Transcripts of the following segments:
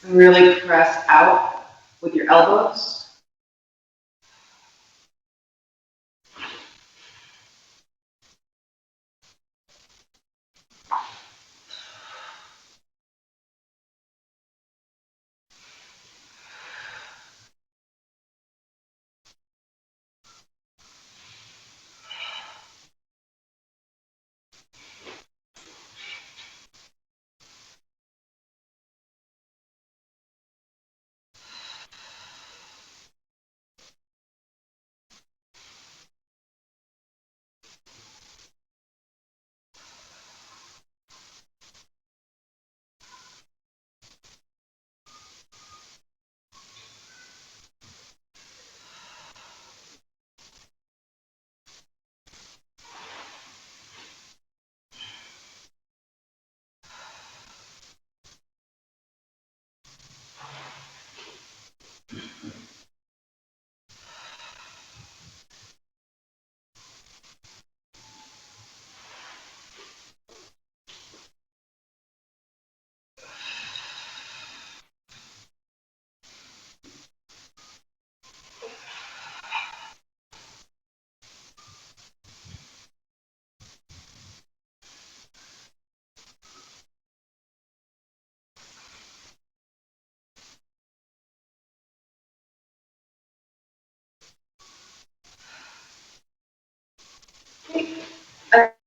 And really press out with your elbows.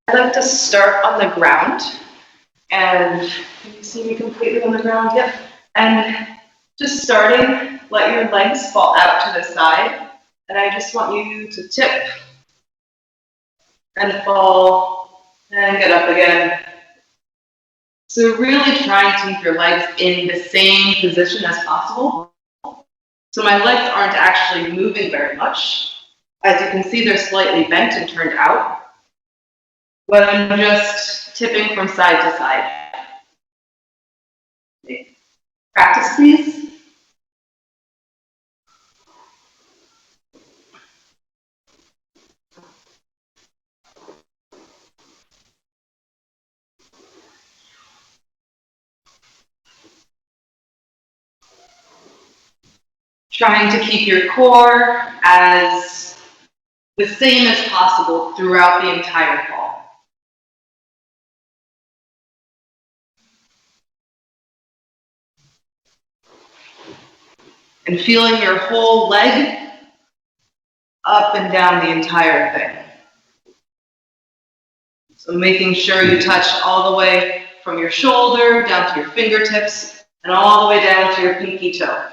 I'd like to start on the ground. And can you see me completely on the ground? Yep. And just starting, let your legs fall out to the side. And I just want you to tip and fall and get up again. So really trying to keep your legs in the same position as possible. So my legs aren't actually moving very much. As you can see, they're slightly bent and turned out. But I'm just tipping from side to side. Practice, please. Trying to keep your core as the same as possible throughout the entire fall. And feeling your whole leg up and down the entire thing. So making sure you touch all the way from your shoulder down to your fingertips and all the way down to your pinky toe.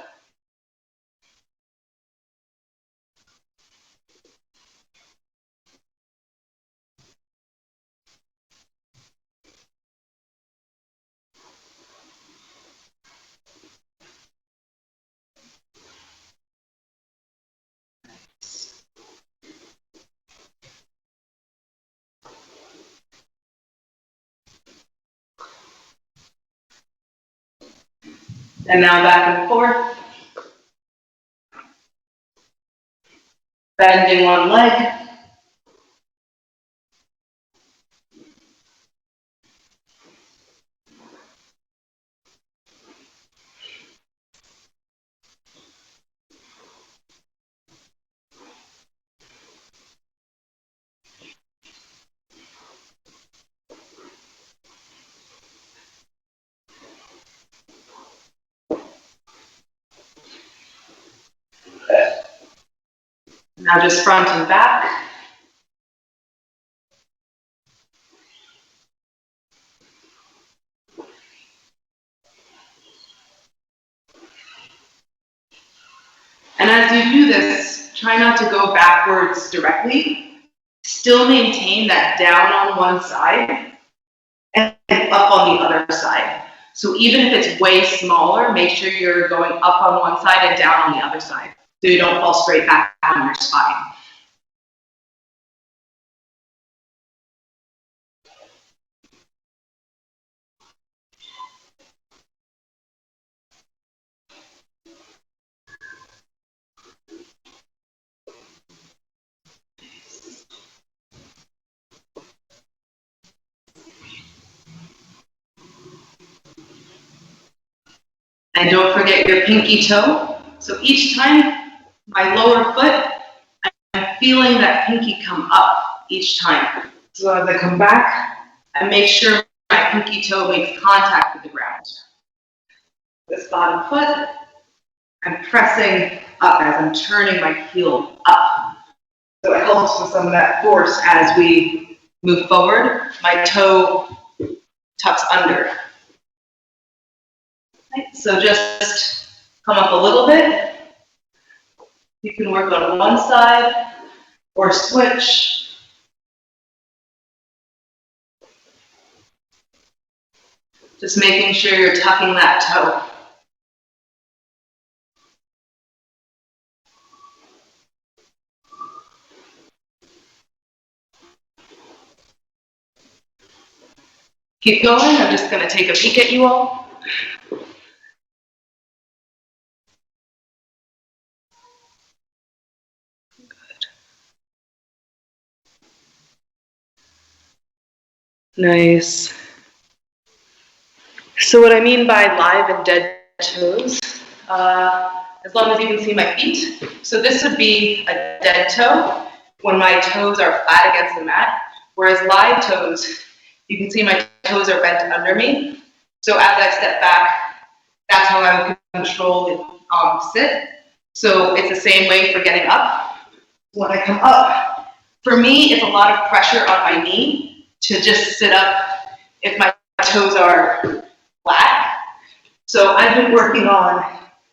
And now back and forth. Bending one leg. Now just front and back. And as you do this, try not to go backwards directly. Still maintain that down on one side and up on the other side. So even if it's way smaller, make sure you're going up on one side and down on the other side, so you don't fall straight back on your spine. And don't forget your pinky toe. So each time, my lower foot, I'm feeling that pinky come up each time. So as I come back, I make sure my pinky toe makes contact with the ground. This bottom foot, I'm pressing up as I'm turning my heel up. So it helps with some of that force as we move forward. My toe tucks under. Right, so just come up a little bit. You can work on one side or switch. Just making sure you're tucking that toe. Keep going. I'm just going to take a peek at you all. Good. Nice. So what I mean by live and dead toes, as long as you can see my feet. So this would be a dead toe when my toes are flat against the mat, whereas live toes, you can see my toes are bent under me. So as I step back, that's how I would control the sit. So it's the same way for getting up. When I come up, for me, it's a lot of pressure on my knee to just sit up if my toes are flat. So I've been working on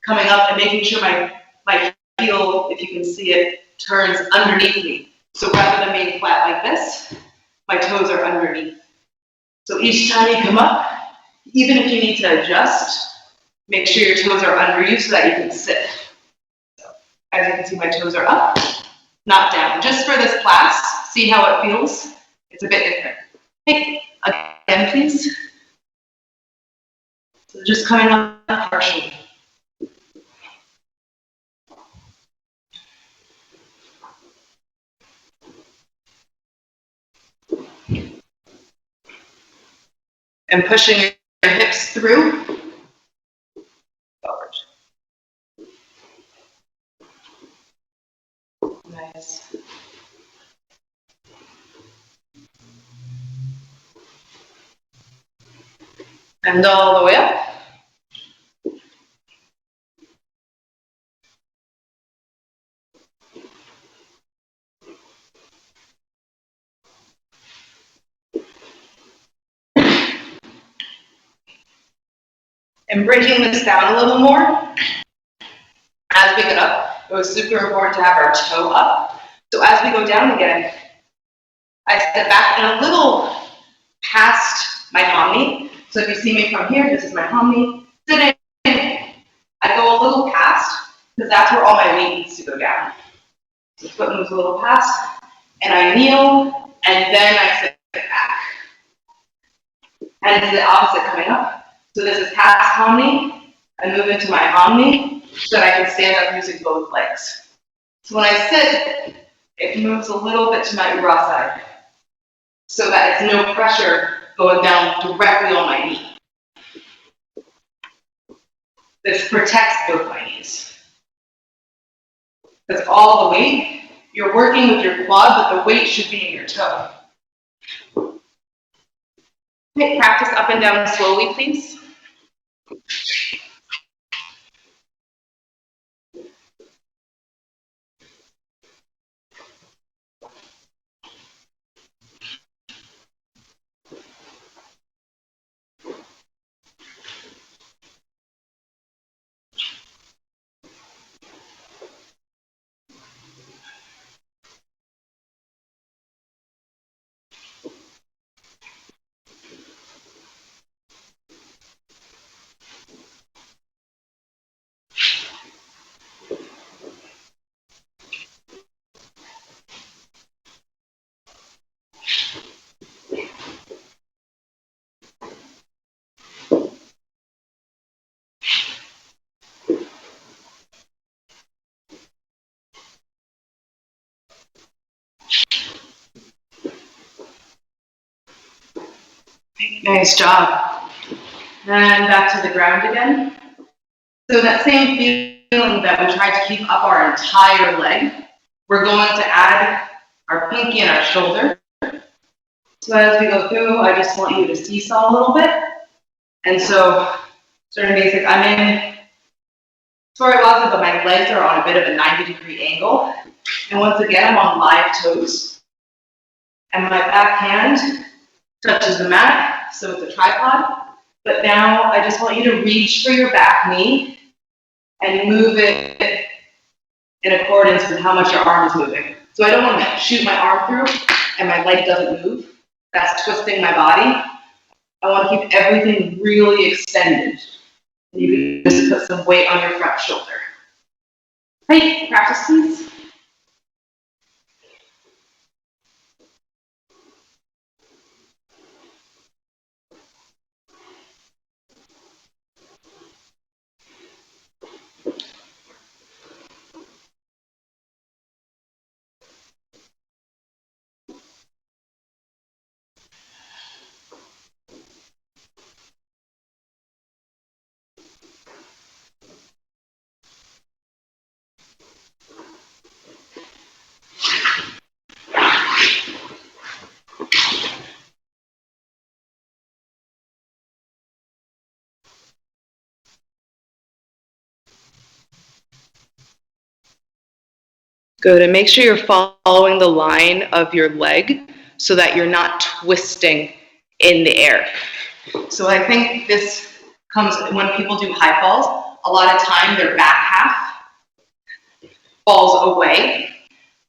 coming up and making sure my heel, if you can see it, turns underneath me. So rather than being flat like this, my toes are underneath. So each time you come up, even if you need to adjust, make sure your toes are under you so that you can sit. So, as you can see, my toes are up, not down. Just for this class, see how it feels? It's a bit different. Hey, again, please. So just coming up partially. And pushing your hips through. Forward. Nice. And all the way up. And breaking this down a little more, as we get up, it was super important to have our toe up. So as we go down again, I step back and a little past my hammy. So if you see me from here, this is my hammy. Sitting, I go a little past, because that's where all my weight needs to go down. So the foot moves a little past, and I kneel, and then I sit back. And it's the opposite coming up. So this is past hammy, I move into my hammy, so that I can stand up using both legs. So when I sit, it moves a little bit to my ura side, so that it's no pressure going down directly on my knee. This protects both my knees. Because all the weight, you're working with your quad, but the weight should be in your toe. Okay, practice up and down slowly, please. Nice job. And back to the ground again. So that same feeling that we tried to keep up our entire leg, we're going to add our pinky and our shoulder. So as we go through, I just want you to seesaw a little bit. And so, starting basic, I'm in Toriwaza, but my legs are on a bit of a 90-degree angle. And once again, I'm on live toes. And my back hand touches the mat, so it's a tripod. But now I just want you to reach for your back knee and move it in accordance with how much your arm is moving. So I don't want to shoot my arm through and my leg doesn't move. That's twisting my body. I want to keep everything really extended. You can just put some weight on your front shoulder. Hey, practice please. Good, and make sure you're following the line of your leg so that you're not twisting in the air. So I think this comes when people do high falls, a lot of time their back half falls away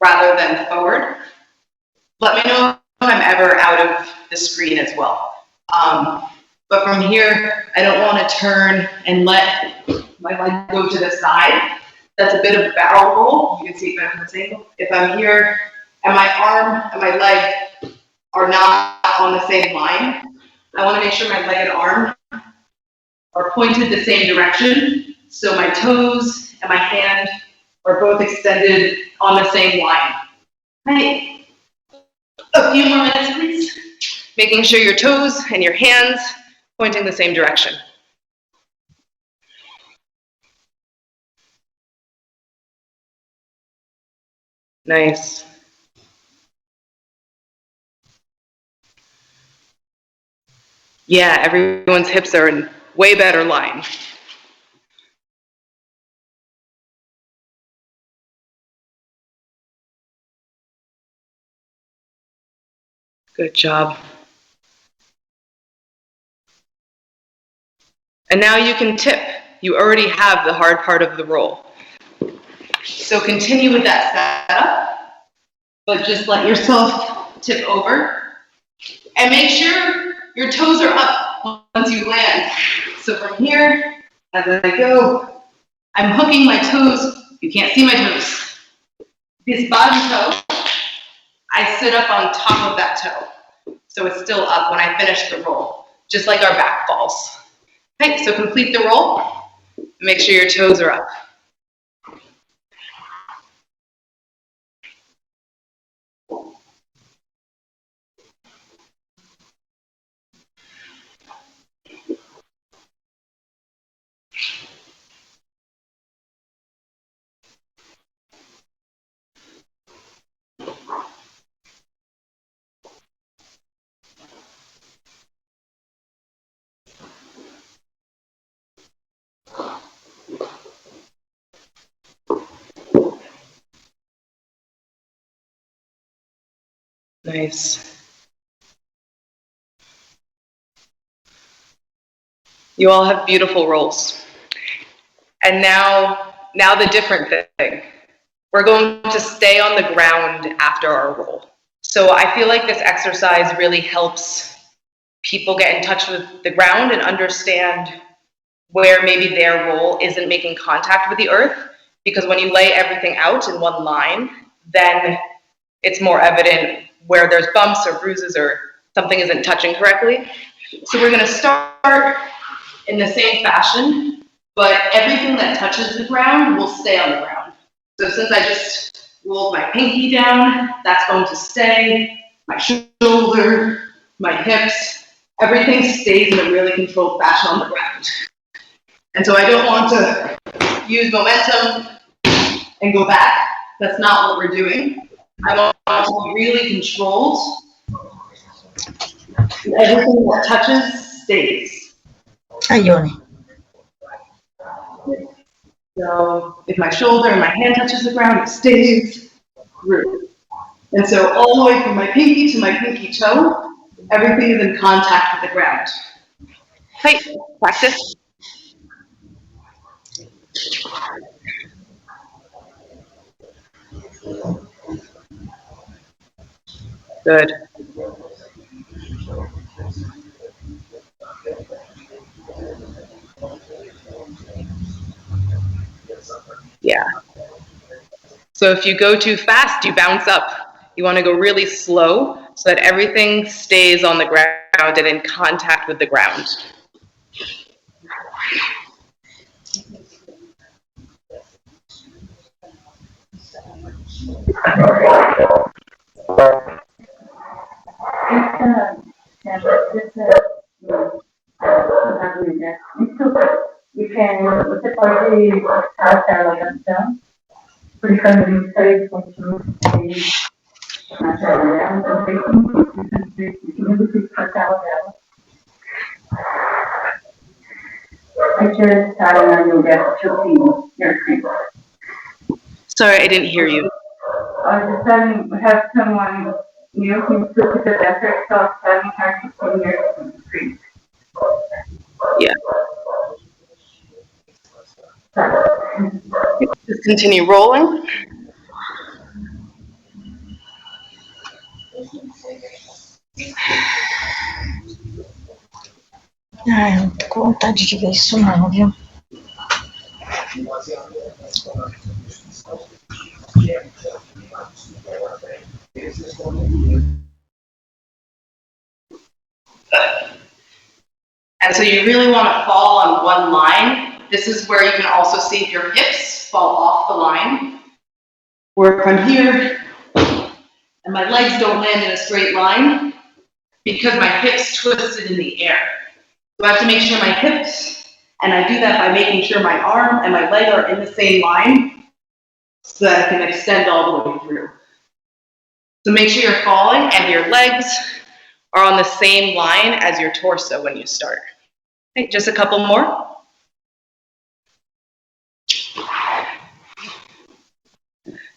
rather than forward. Let me know if I'm ever out of the screen as well. But from here, I don't want to turn and let my leg go to the side. That's a bit of a barrel roll. You can see it from this angle. If I'm here and my arm and my leg are not on the same line, I want to make sure my leg and arm are pointed the same direction. So my toes and my hand are both extended on the same line. Right. A few more minutes, please. Making sure your toes and your hands pointing the same direction. Nice. Yeah, everyone's hips are in way better line. Good job. And now you can tip. You already have the hard part of the roll. So continue with that setup, but just let yourself tip over. And make sure your toes are up once you land. So from here, as I go, I'm hooking my toes. You can't see my toes. This bottom toe, I sit up on top of that toe. So it's still up when I finish the roll, just like our back falls. Okay, so complete the roll. Make sure your toes are up. Nice. You all have beautiful rolls. And now the different thing. We're going to stay on the ground after our roll. So I feel like this exercise really helps people get in touch with the ground and understand where maybe their roll isn't making contact with the earth. Because when you lay everything out in one line, then it's more evident where there's bumps or bruises or something isn't touching correctly. So we're going to start in the same fashion, but everything that touches the ground will stay on the ground. So since I just rolled my pinky down, that's going to stay. My shoulder, my hips, everything stays in a really controlled fashion on the ground. And so I don't want to use momentum and go back. That's not what we're doing. I want to be really controlled. Everything that touches stays. Aione. So if my shoulder and my hand touches the ground, it stays through. And so all the way from my pinky to my pinky toe, everything is in contact with the ground. Right, practice. Good. Yeah. So if you go too fast, you bounce up. You want to go really slow so that everything stays on the ground and in contact with the ground. You can look at the house there like a stone. Pretty friendly place when you just I don't know, you'll get your feet, your feet. Sorry, I didn't hear you. I was just saying, have someone, you know, who's look at the desert, so having her to your feet. Yeah. Just continue rolling. Non tô com vontade de ver isso não, viu? And so you really want to fall on one line. This is where you can also see if your hips fall off the line. Work from here, and my legs don't land in a straight line because my hips twisted in the air. So I have to make sure my hips, and I do that by making sure my arm and my leg are in the same line so that I can extend all the way through. So make sure you're falling and your legs are on the same line as your torso when you start. Okay, just a couple more.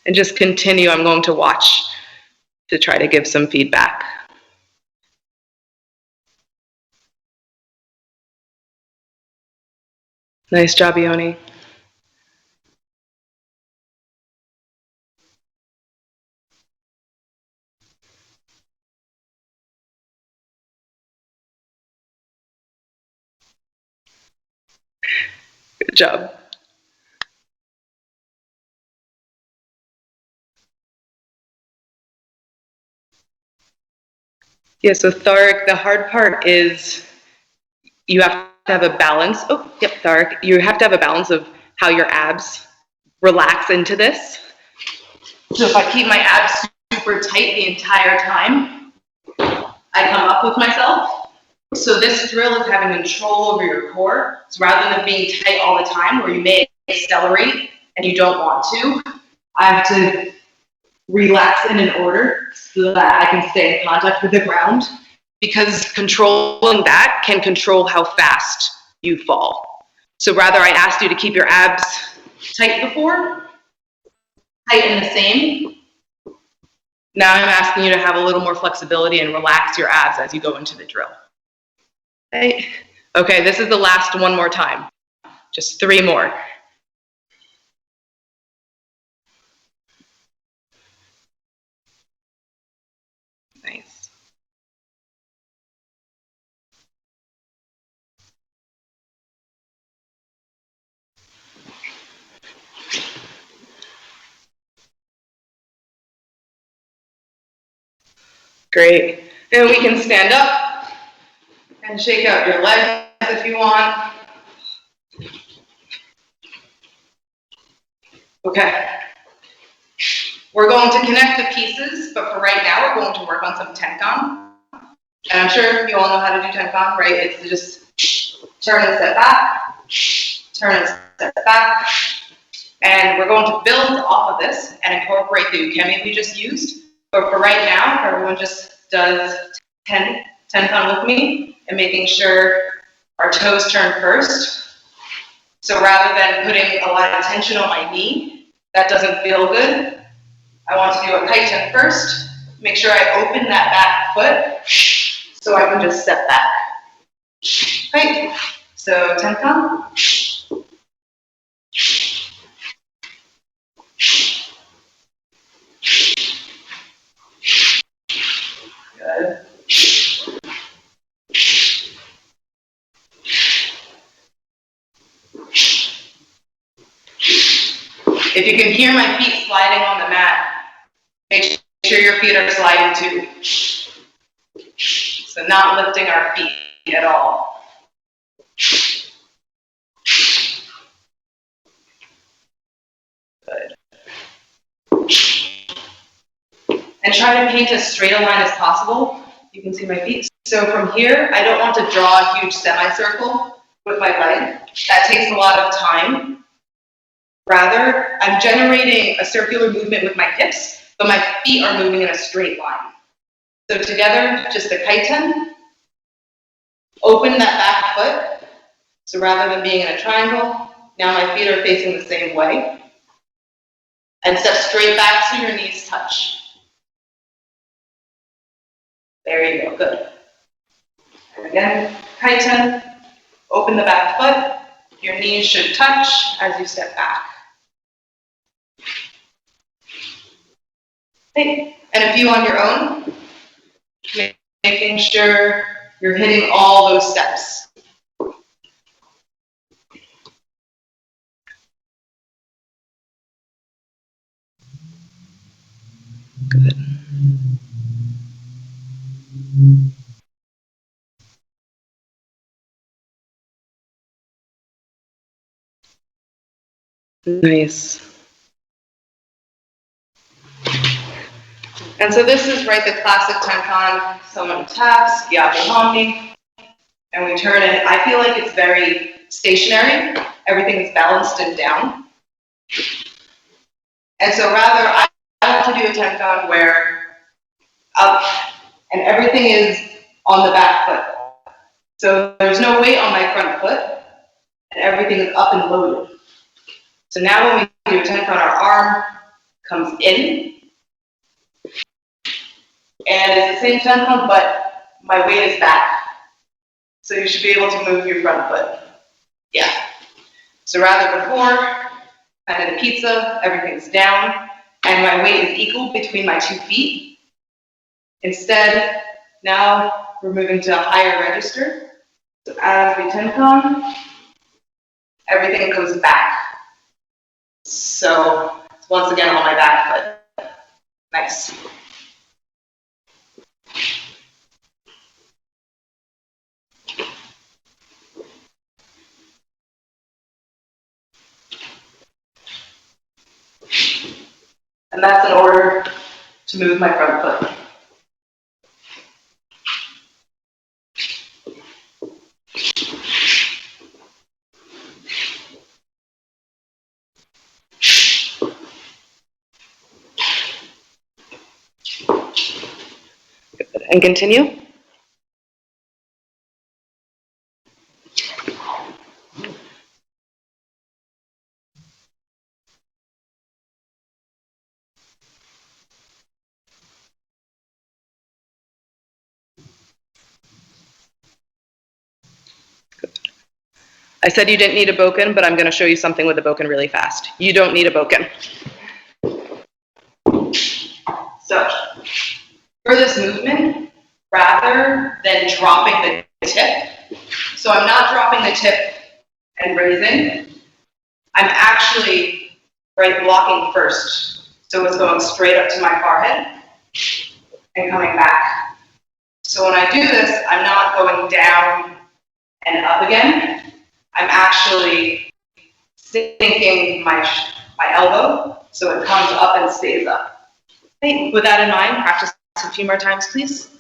And just continue. I'm going to watch to try to give some feedback. Nice job, Ione. Good job. Yeah, so Tharik, the hard part is you have to have a balance. Oh, yep, Tharik. You have to have a balance of how your abs relax into this. So if I keep my abs super tight the entire time, I come up with myself. So this drill is having control over your core. So rather than being tight all the time where you may accelerate and you don't want to, I have to relax in an order so that I can stay in contact with the ground, because controlling that can control how fast you fall. So rather I asked you to keep your abs tight before, tight and the same. Now I'm asking you to have a little more flexibility and relax your abs as you go into the drill. Okay, this is the last one more time. Just 3 more. Nice. Great. And we can stand up and shake out your legs if you want. Okay. We're going to connect the pieces, but for right now, we're going to work on some tenkan. And I'm sure you all know how to do tenkan, right? It's to just turn and step back, turn and step back. And we're going to build off of this and incorporate the ukemi we just used. But for right now, everyone just does tenkan with me and making sure our toes turn first. So rather than putting a lot of tension on my knee, that doesn't feel good. I want to do a kaiten first. Make sure I open that back foot so I can just step back. Right, so tenkan. Good. If you can hear my feet sliding on the mat, make sure your feet are sliding too. So not lifting our feet at all. Good. And try to paint as straight a line as possible. You can see my feet. So from here, I don't want to draw a huge semicircle with my leg. That takes a lot of time. Rather, I'm generating a circular movement with my hips, but my feet are moving in a straight line. So together, just a kaiten. Open that back foot. So rather than being in a triangle, now my feet are facing the same way. And step straight back so your knees touch. There you go, good. And again, kaiten. Open the back foot. Your knees should touch as you step back. Okay. And a few on your own, making sure you're hitting all those steps. Good. Nice. And so this is, right, the classic tenkan. Someone taps, yabe homni, and we turn it. I feel like it's very stationary. Everything is balanced and down. And so rather, I want to do a tenkan where up and everything is on the back foot. So there's no weight on my front foot, and everything is up and loaded. So now when we do a tenkan, our arm comes in, and it's the same tenkan, but my weight is back. So you should be able to move your front foot. Yeah. So rather before, kind of the pizza, everything's down, and my weight is equal between my 2 feet. Instead, now we're moving to a higher register. So as we tenkan, everything goes back. So once again on my back foot. Nice. And that's in order to move my front foot. And continue. I said you didn't need a bokken, but I'm going to show you something with a bokken really fast. You don't need a bokken. So, for this movement, rather than dropping the tip, so I'm not dropping the tip and raising, I'm actually, right, blocking first. So it's going straight up to my forehead and coming back. So when I do this, I'm not going down and up again. I'm actually sinking my elbow so it comes up and stays up. Okay, with that in mind, practice a few more times, please.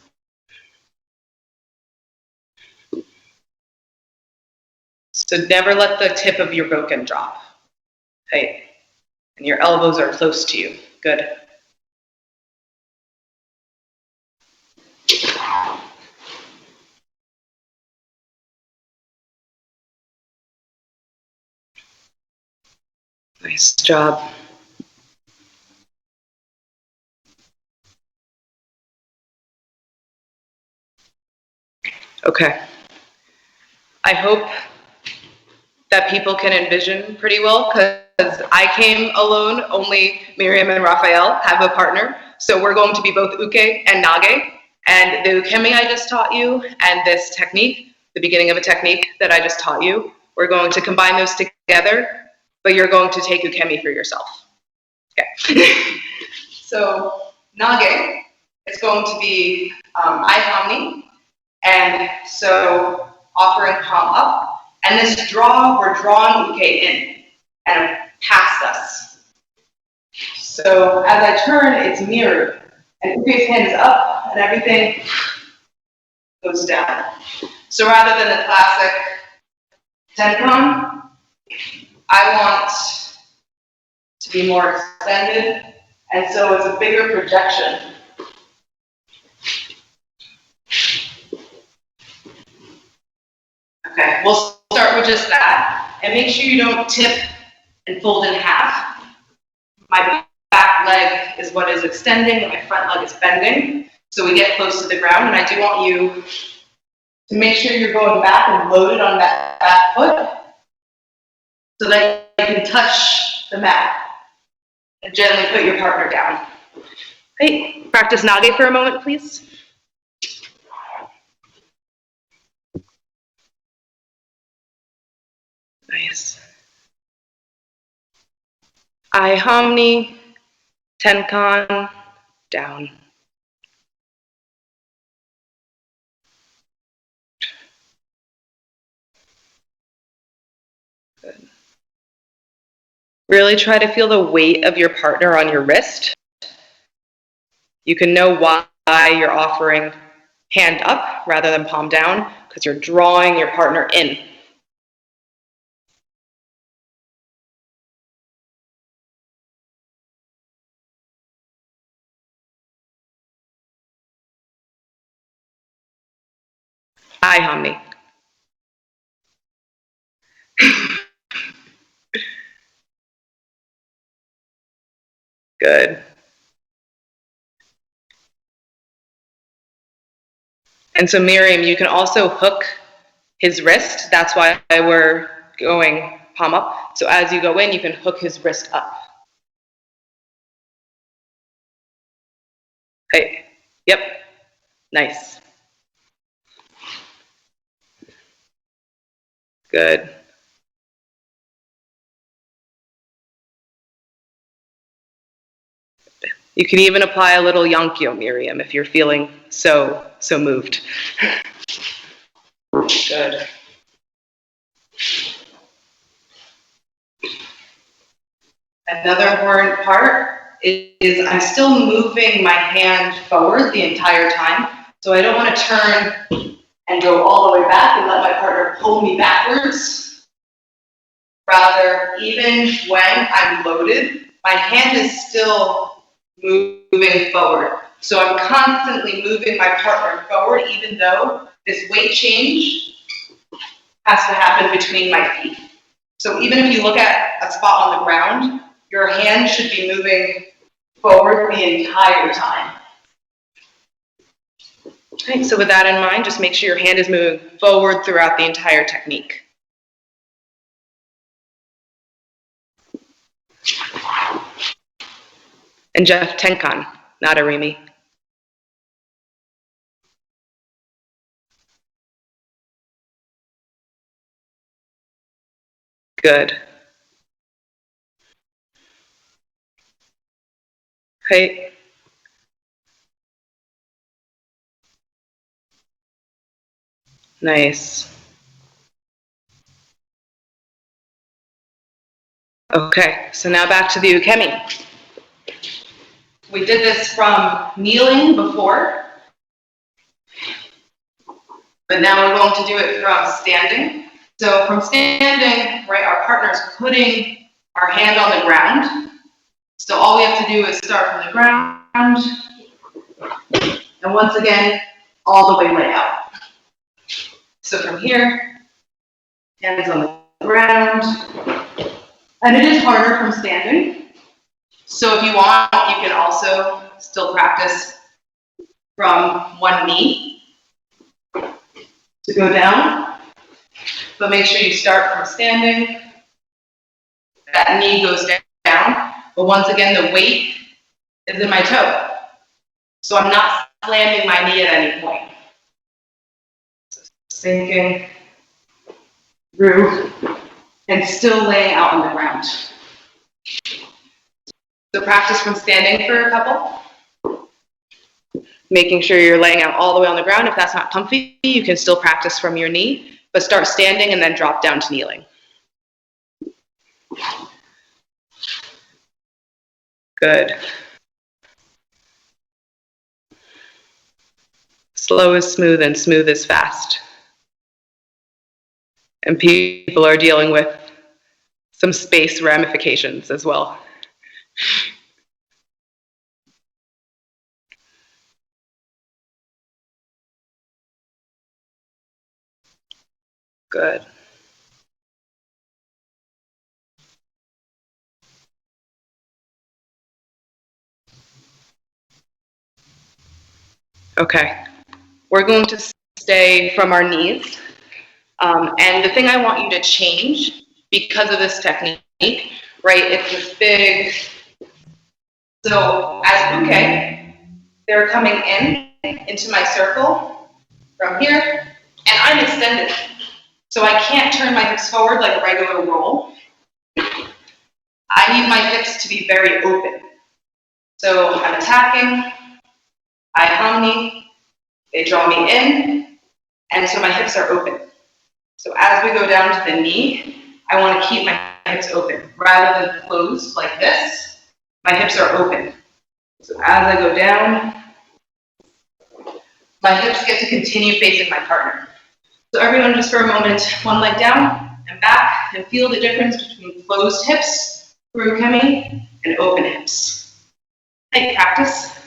So never let the tip of your bokken drop. Okay. And your elbows are close to you. Good. Nice job. Okay. I hope that people can envision pretty well, because I came alone. Only Miriam and Raphael have a partner. So we're going to be both uke and nage. And the ukemi I just taught you and this technique, the beginning of a technique that I just taught you, we're going to combine those together, but you're going to take ukemi for yourself. Okay. So nage is going to be I-Hamni, and so offering palm up. And this draw, we're drawing uke in and past us. So as I turn, it's mirrored. And uke's hand is up, and everything goes down. So rather than the classic tenkan, I want to be more extended, and so it's a bigger projection. Okay, we'll start with just that, and make sure you don't tip and fold in half. My back leg is what is extending, and my front leg is bending, so we get close to the ground, and I do want you to make sure you're going back and loaded on that back foot, so that you can touch the mat, and gently put your partner down. Okay, practice nage for a moment, please. Nice. I-Hamni, tenkan, down. Good. Really try to feel the weight of your partner on your wrist. You can know why you're offering hand up rather than palm down, because you're drawing your partner in. I-Hamni. Good. And so Miriam, you can also hook his wrist. That's why we're going palm up. So as you go in, you can hook his wrist up. Okay. Yep. Nice. Good. You can even apply a little yankyo, Miriam, if you're feeling so moved. Good. Another important part is I'm still moving my hand forward the entire time, so I don't want to turn and go all the way back and let my partner pull me backwards. Rather, even when I'm loaded, my hand is still moving forward. So I'm constantly moving my partner forward, even though this weight change has to happen between my feet. So even if you look at a spot on the ground, your hand should be moving forward the entire time. Okay, so with that in mind, just make sure your hand is moving forward throughout the entire technique. And Jeff, tenkan, not arimi. Good. Okay. Nice. Okay, so now back to the ukemi. We did this from kneeling before, but now we're going to do it from standing. So from standing, right, our partner's putting our hand on the ground. So all we have to do is start from the ground, and once again, all the way lay out. So from here, hands on the ground, and it is harder from standing. So if you want, you can also still practice from one knee to go down, but make sure you start from standing. That knee goes down, but once again, the weight is in my toe. So I'm not slamming my knee at any point. So sinking through and still laying out on the ground. So practice from standing for a couple. Making sure you're laying out all the way on the ground. If that's not comfy, you can still practice from your knee, but start standing and then drop down to kneeling. Good. Slow is smooth and smooth is fast. And people are dealing with some space ramifications as well. Good. Okay. We're going to stay from our knees. And the thing I want you to change because of this technique, right, it's this big, so as uke, they're coming into my circle from here, and I'm extended. So I can't turn my hips forward like a regular roll. I need my hips to be very open. So I'm attacking, I hum knee, they draw me in, and so my hips are open. So as we go down to the knee, I want to keep my hips open. Rather than closed like this, my hips are open. So as I go down, my hips get to continue facing my partner. So everyone just for a moment, one leg down and back, and feel the difference between closed hips, urukemi, and open hips. Light practice.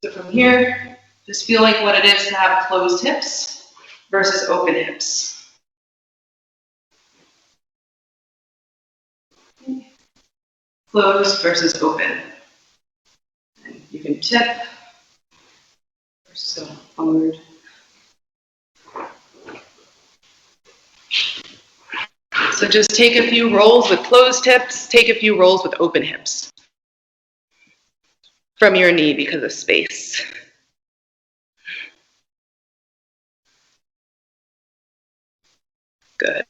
So from here, just feel like what it is to have closed hips versus open hips. Closed versus open. And you can tip or so forward. So just take a few rolls with closed hips, take a few rolls with open hips from your knee because of space. Good.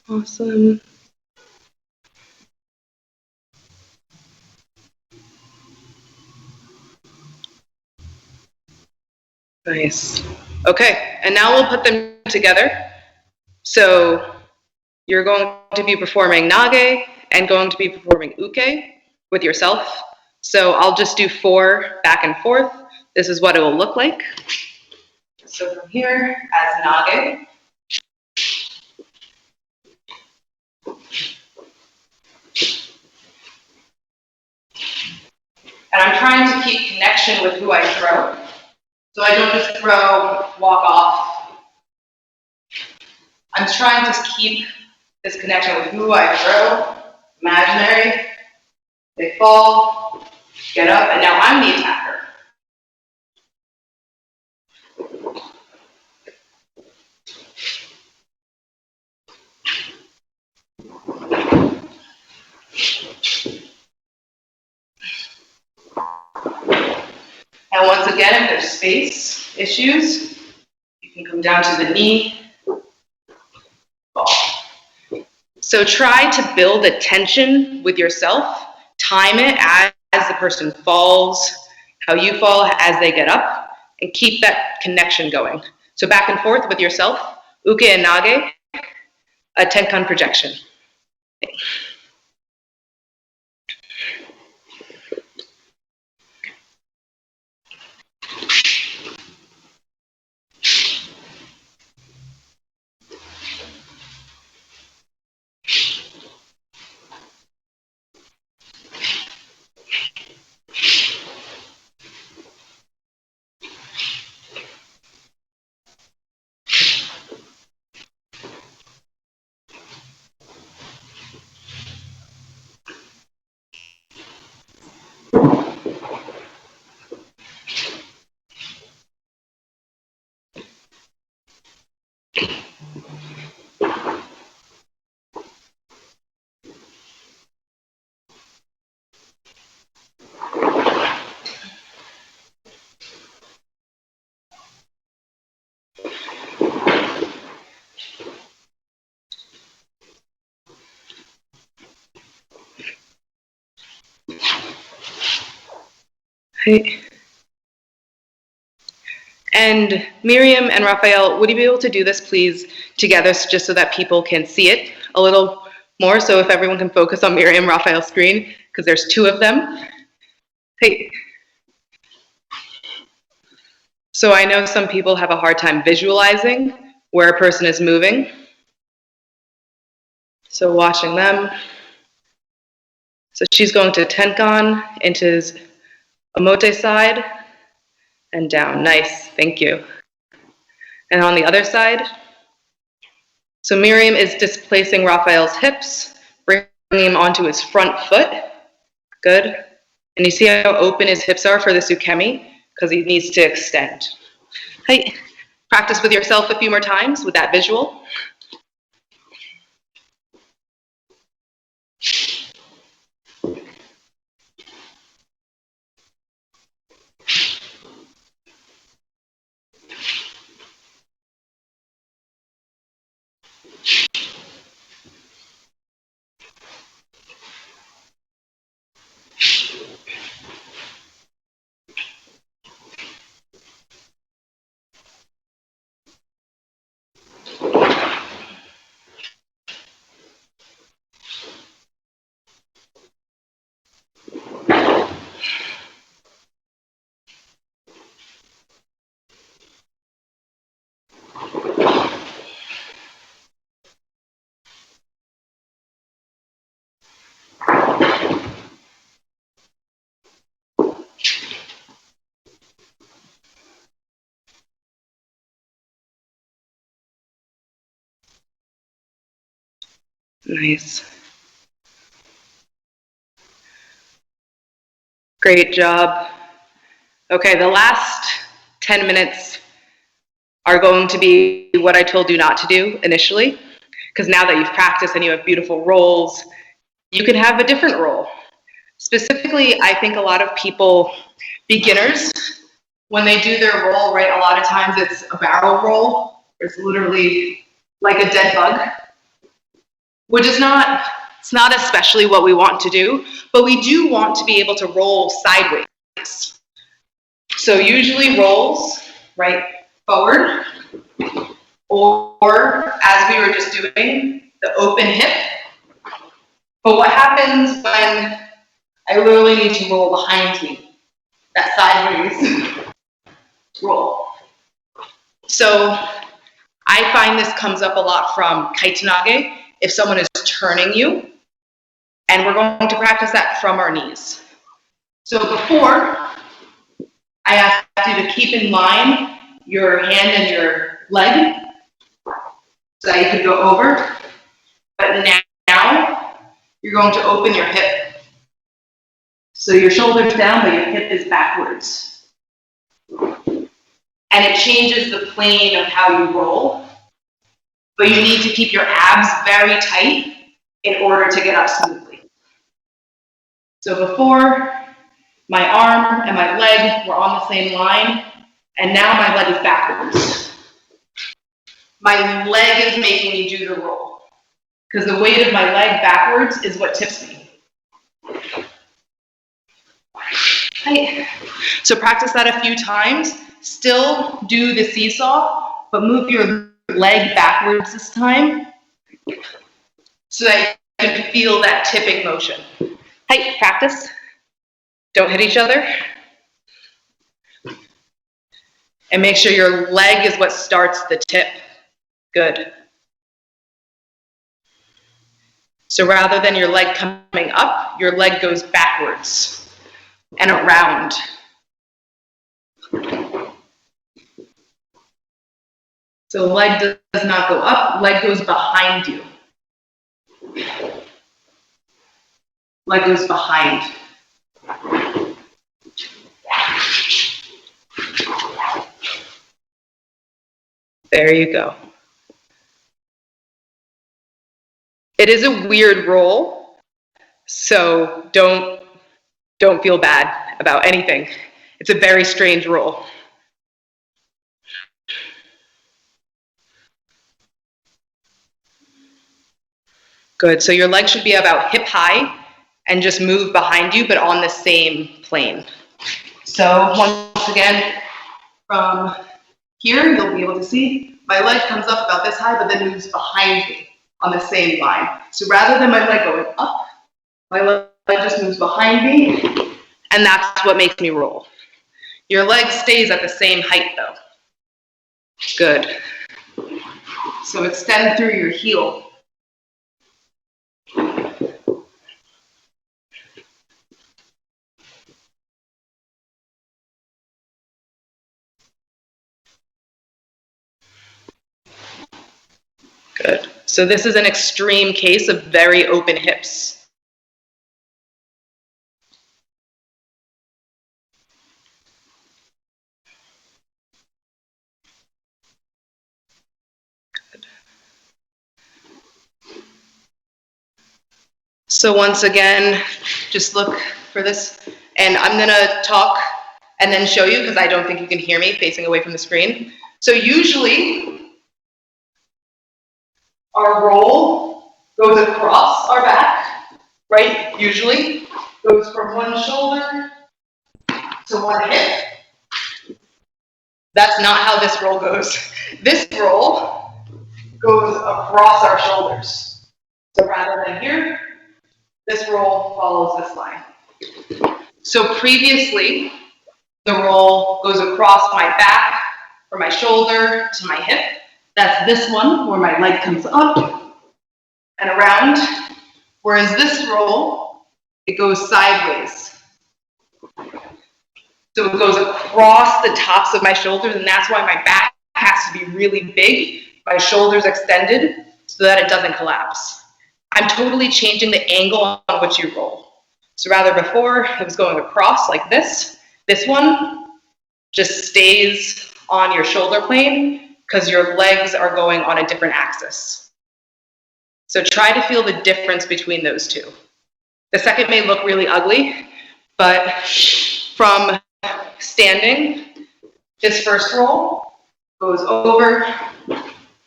Awesome. Nice. Okay, and now we'll put them together. So you're going to be performing nage and going to be performing uke with yourself. So I'll just do 4 back and forth. This is what it will look like. So from here, as nage. And I'm trying to keep connection with who I throw. So I don't just throw, walk off. I'm trying to keep this connection with who I throw, imaginary. They fall, get up, and now I'm the attacker. And once again, if there's space issues, you can come down to the knee, fall. So try to build a tension with yourself. Time it as the person falls, how you fall as they get up, and keep that connection going. So back and forth with yourself, uke and nage, a tenkan projection. Okay. And Miriam and Raphael, would you be able to do this, please, together, just so that people can see it a little more? So if everyone can focus on Miriam and Raphael's screen, because there's two of them. Hey. So I know some people have a hard time visualizing where a person is moving. So watching them. So she's going to Tenkan into his Omote side and down. Nice, thank you. And on the other side, so Miriam is displacing Raphael's hips, bringing him onto his front foot. Good. And you see how open his hips are for the Tsukemi? Because he needs to extend. Hey, practice with yourself a few more times with that visual. Nice. Great job. Okay, the last 10 minutes are going to be what I told you not to do initially, because now that you've practiced and you have beautiful rolls, you can have a different roll. Specifically, I think a lot of people, beginners, when they do their roll, right, a lot of times it's a barrel roll. It's literally like a dead bug, which is not, it's not especially what we want to do, but we do want to be able to roll sideways. So usually rolls, right, forward, or as we were just doing, the open hip. But what happens when I literally need to roll behind me? That sideways roll. So I find this comes up a lot from Kaitanage, if someone is turning you, and we're going to practice that from our knees. So before, I ask you to keep in line your hand and your leg, so that you can go over. But now, you're going to open your hip. So your shoulder's down, but your hip is backwards. And it changes the plane of how you roll, but you need to keep your abs very tight in order to get up smoothly. So before, my arm and my leg were on the same line, and now my leg is backwards. My leg is making me do the roll, because the weight of my leg backwards is what tips me. Right. So practice that a few times. Still do the seesaw, but move your leg backwards this time, so that you can feel that tipping motion. Hey, practice. Don't hit each other. And make sure your leg is what starts the tip. Good. So rather than your leg coming up, your leg goes backwards and around. So leg does not go up, leg goes behind you. Leg goes behind. There you go. It is a weird roll, so don't feel bad about anything. It's a very strange roll. Good, so your leg should be about hip high and just move behind you, but on the same plane. So once again, from here, you'll be able to see my leg comes up about this high, but then moves behind me on the same line. So rather than my leg going up, my leg just moves behind me, and that's what makes me roll. Your leg stays at the same height though. Good. So extend through your heel. Good. So this is an extreme case of very open hips. Good. So once again, just look for this, and I'm gonna talk and then show you because I don't think you can hear me facing away from the screen. So usually, our roll goes across our back, right? Usually goes from one shoulder to one hip. That's not how this roll goes. This roll goes across our shoulders. So rather than here, this roll follows this line. So previously, the roll goes across my back, from my shoulder to my hip. That's this one, where my leg comes up and around. Whereas this roll, it goes sideways. So it goes across the tops of my shoulders, and that's why my back has to be really big, my shoulders extended, so that it doesn't collapse. I'm totally changing the angle on which you roll. So rather before, it was going across like this. This one just stays on your shoulder plane because your legs are going on a different axis. So try to feel the difference between those two. The second may look really ugly, but from standing, this first roll goes over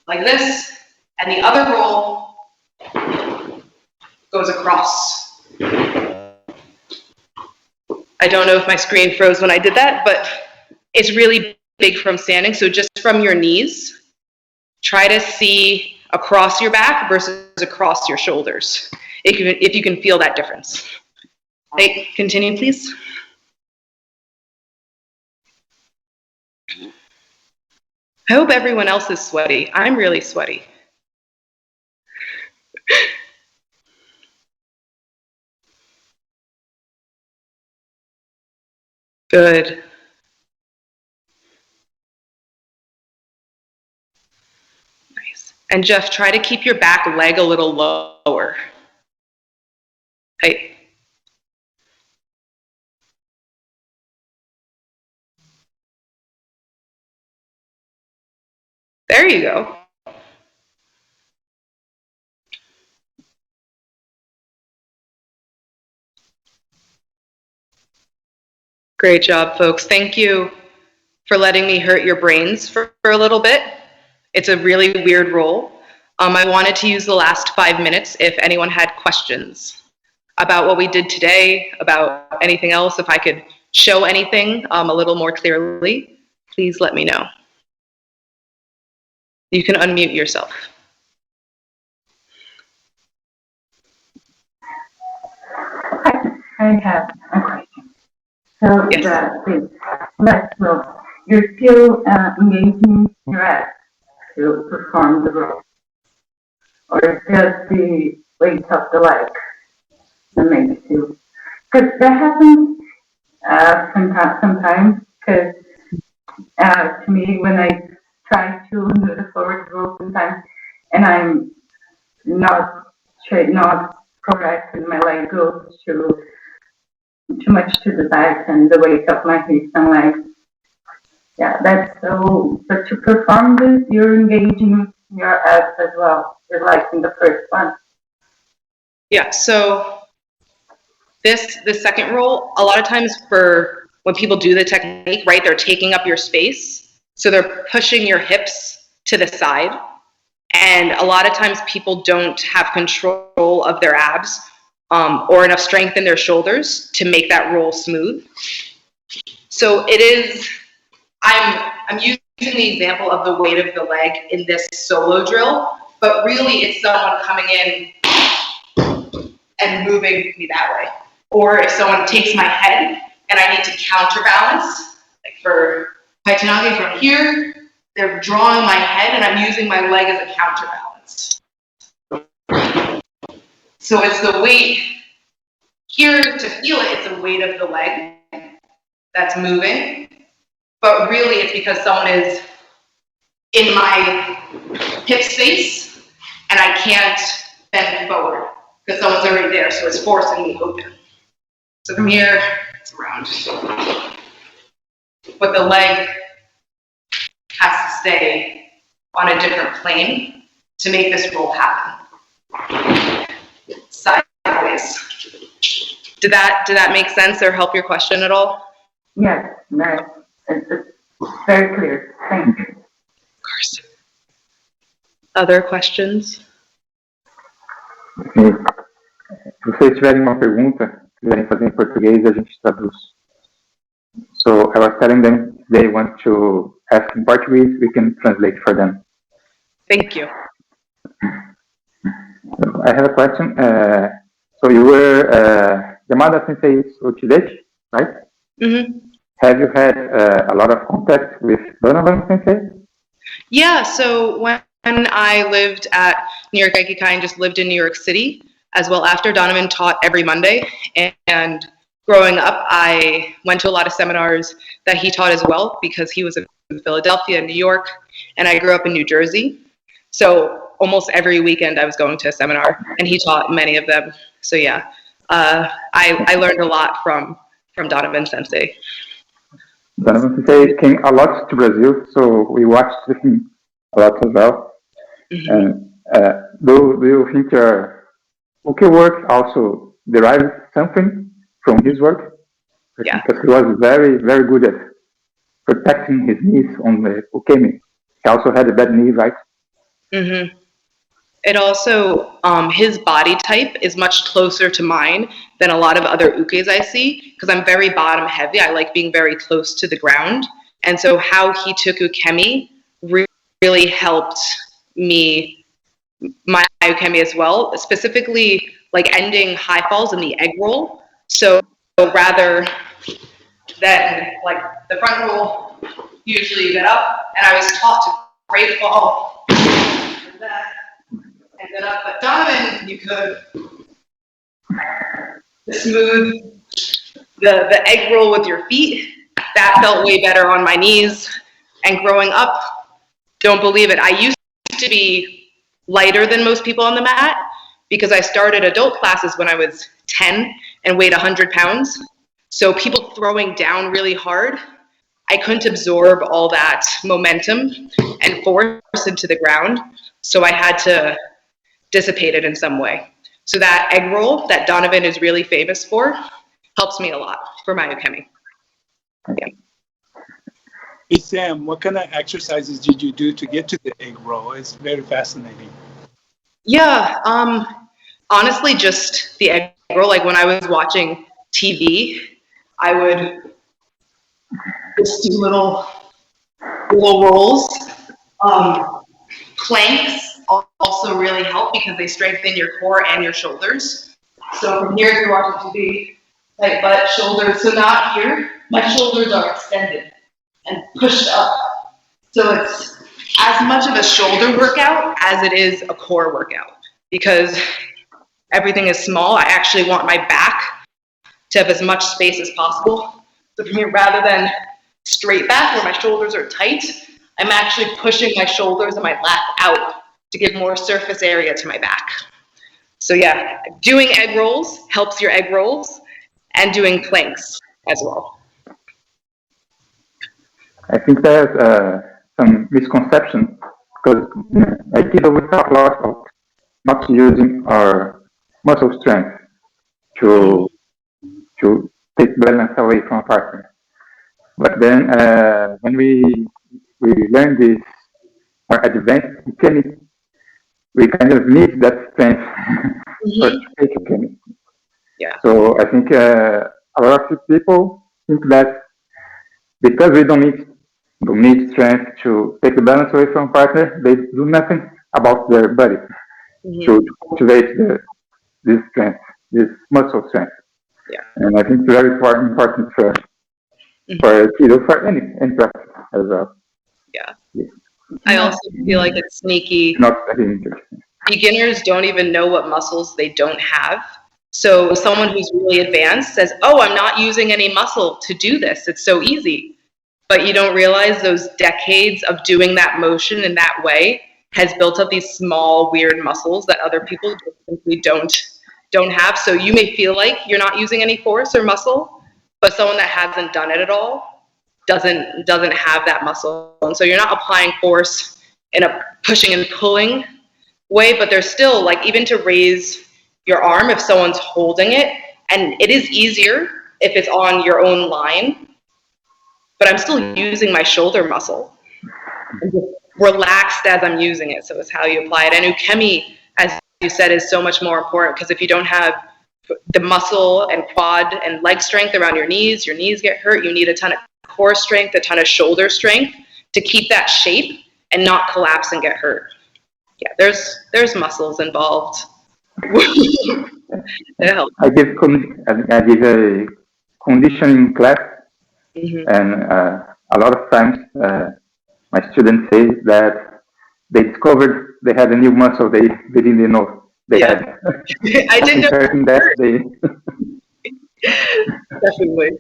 like this, and the other roll goes across. I don't know if my screen froze when I did that, but it's really big from standing. So just from your knees, try to see across your back versus across your shoulders, if you can feel that difference. Hey, continue, please. I hope everyone else is sweaty. I'm really sweaty. Good. Nice. And Jeff, try to keep your back leg a little lower. Hey. There you go. Great job, folks. Thank you for letting me hurt your brains for a little bit. It's a really weird roll. I wanted to use the last 5 minutes if anyone had questions about what we did today, about anything else. If I could show anything a little more clearly, please let me know. You can unmute yourself. I have a question. So Yes. the left roll, you're still engaging your abs to perform the roll, or just the weight of the leg that makes you? Because that happens sometimes. Because to me, when I try to do the forward roll sometimes, and I'm not straight, not correct, and my leg goes too much to the side and the weight of my hips and legs. Yeah, that's so, but to perform this, you're engaging your abs as well, just like in the first one. Yeah, so the second roll, a lot of times for when people do the technique, right, they're taking up your space. So they're pushing your hips to the side. And a lot of times people don't have control of their abs or enough strength in their shoulders to make that roll smooth. So it is, I'm using the example of the weight of the leg in this solo drill, but really it's someone coming in and moving me that way. Or if someone takes my head and I need to counterbalance, like for Paitanage from here, they're drawing my head and I'm using my leg as a counterbalance. So it's the weight, here to feel it, it's the weight of the leg that's moving, but really it's because someone is in my hip space and I can't bend forward because someone's already there, so it's forcing me open. So from here, it's around. But the leg has to stay on a different plane to make this roll happen. Sideways. Did that make sense or help your question at all? Yes, it's very clear. Thank you. Of course. Other questions? Sim. Se vocês tiverem uma pergunta, quiserem fazer em português, a gente traduz. So I was telling them if they want to ask in Portuguese, we can translate for them. Thank you. So I have a question. So you were Yamada Sensei's Uchideshi, right? Mm-hmm. Have you had a lot of contact with Donovan Sensei? Yeah, so when I lived at New York Aikikai and just lived in New York City, as well after Donovan taught every Monday, and growing up, I went to a lot of seminars that he taught as well because he was in Philadelphia and New York, and I grew up in New Jersey. So almost every weekend I was going to a seminar, and he taught many of them. So yeah, I learned a lot from Donovan Sensei. Donovan Sensei came a lot to Brazil, so we watched him a lot as well. Mm-hmm. And do you think your uke work also derives something from his work? Yeah. Because he was very, very good at protecting his knees on the ukemi. He also had a bad knee, right? Mm-hmm. It also, his body type is much closer to mine than a lot of other ukes I see, because I'm very bottom heavy. I like being very close to the ground. And so how he took ukemi really helped me, my ukemi as well, specifically like ending high falls in the egg roll. So rather than like the front roll, usually you get up, and I was taught to break fall like that. And then up, but Donovan, you could smooth the egg roll with your feet. That felt way better on my knees. And growing up, don't believe it, I used to be lighter than most people on the mat because I started adult classes when I was 10 and weighed 100 pounds. So people throwing down really hard, I couldn't absorb all that momentum and force into the ground. So I had to dissipate it in some way. So that egg roll that Donovan is really famous for helps me a lot for my ukemi. Yeah. Hey Sam, what kind of exercises did you do to get to the egg roll? It's very fascinating. Yeah, honestly, just the egg roll. Like when I was watching TV, I would just do little rolls. Planks also really help because they strengthen your core and your shoulders. So from here, if you're watching TV, like butt, shoulders. So not here, my shoulders are extended and pushed up. So it's as much of a shoulder workout as it is a core workout because everything is small. I actually want my back to have as much space as possible. So from here, rather than straight back where my shoulders are tight, I'm actually pushing my shoulders and my lap out to give more surface area to my back. So yeah, doing egg rolls helps your egg rolls and doing planks as well. I think there's some misconception because Aikido we talk a lot about not using our muscle strength to take balance away from a partner. But then when we learn this more advanced ukemi, we kind of need that strength for take ukemi. Yeah. So I think a lot of people think that because we don't need strength to take the balance away from a partner, they do nothing about their body to cultivate this strength, this muscle strength. Yeah. And I think it's very important for Aikido, for any practice as well. Yeah. Yeah. I also feel like it's sneaky. Not very interesting. Beginners don't even know what muscles they don't have. So someone who's really advanced says, oh, I'm not using any muscle to do this. It's so easy. But you don't realize those decades of doing that motion in that way has built up these small, weird muscles that other people just simply don't have. So you may feel like you're not using any force or muscle, but someone that hasn't done it at all doesn't have that muscle. And so you're not applying force in a pushing and pulling way, but there's still, like, even to raise your arm if someone's holding it, and it is easier if it's on your own line, but I'm still using my shoulder muscle. I'm just relaxed as I'm using it, so it's how you apply it. And ukemi, as you said, is so much more important, because if you don't have the muscle and quad and leg strength around your knees get hurt. You need a ton of core strength, a ton of shoulder strength to keep that shape and not collapse and get hurt. Yeah, there's muscles involved. I give a conditioning class, and a lot of times my students say that they discovered they had a new muscle they didn't know they had. I didn't know that they definitely.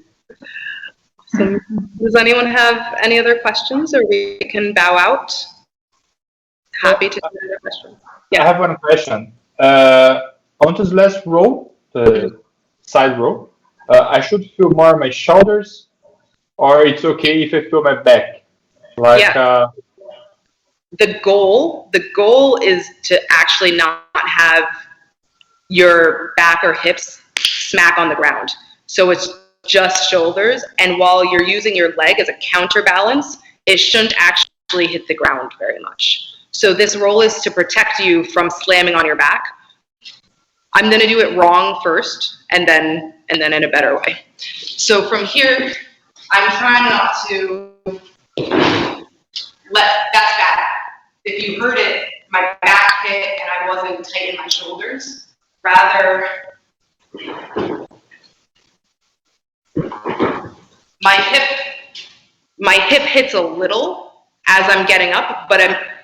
So, does anyone have any other questions, or we can bow out? Happy to take other questions. I have one question. On this last row, the side row, I should feel more my shoulders, or it's okay if I feel my back? Like, the goal is to actually not have your back or hips smack on the ground. So it's just shoulders, and while you're using your leg as a counterbalance, it shouldn't actually hit the ground very much. So this roll is to protect you from slamming on your back. I'm going to do it wrong first, and then in a better way. So from here, I'm trying not to that's bad. If you heard it, my back hit and I wasn't tight in my shoulders. Rather, my hip hits a little as I'm getting up, but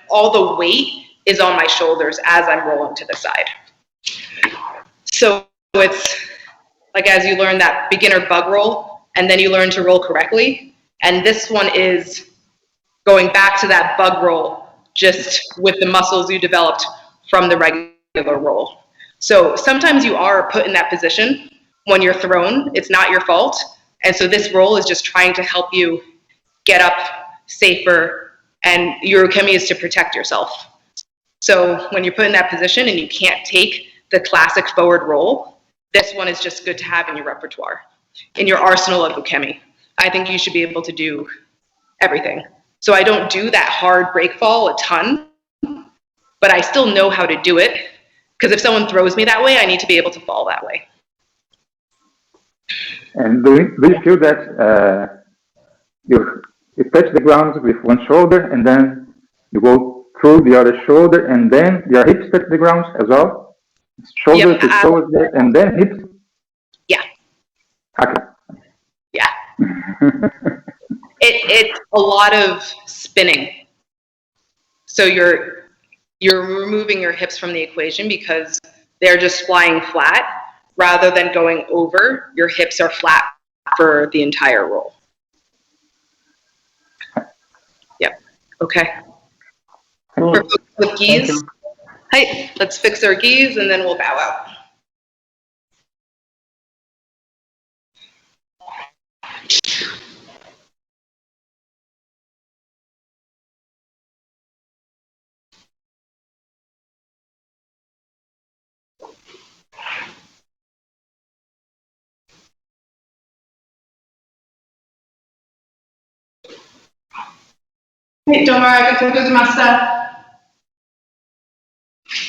all the weight is on my shoulders as I'm rolling to the side. So it's like as you learn that beginner bug roll, and then you learn to roll correctly. And this one is going back to that bug roll, just with the muscles you developed from the regular roll. So sometimes you are put in that position when you're thrown. It's not your fault. And so this roll is just trying to help you get up safer, and your ukemi is to protect yourself. So when you're put in that position and you can't take the classic forward roll, this one is just good to have in your repertoire, in your arsenal of ukemi. I think you should be able to do everything. So I don't do that hard break fall a ton, but I still know how to do it, because if someone throws me that way, I need to be able to fall that way. And do you feel that you touch the ground with one shoulder, and then you go through the other shoulder, and then your hips touch the ground as well? Shoulder to shoulder, and then hips? Yeah. Okay. Yeah. It's a lot of spinning. So you're removing your hips from the equation because they're just flying flat rather than going over. Your hips are flat for the entire roll. Yep. Okay. Cool. For folks with gis, hi, let's fix our gis and then we'll bow out. Hey, don't worry, I can focus my stuff.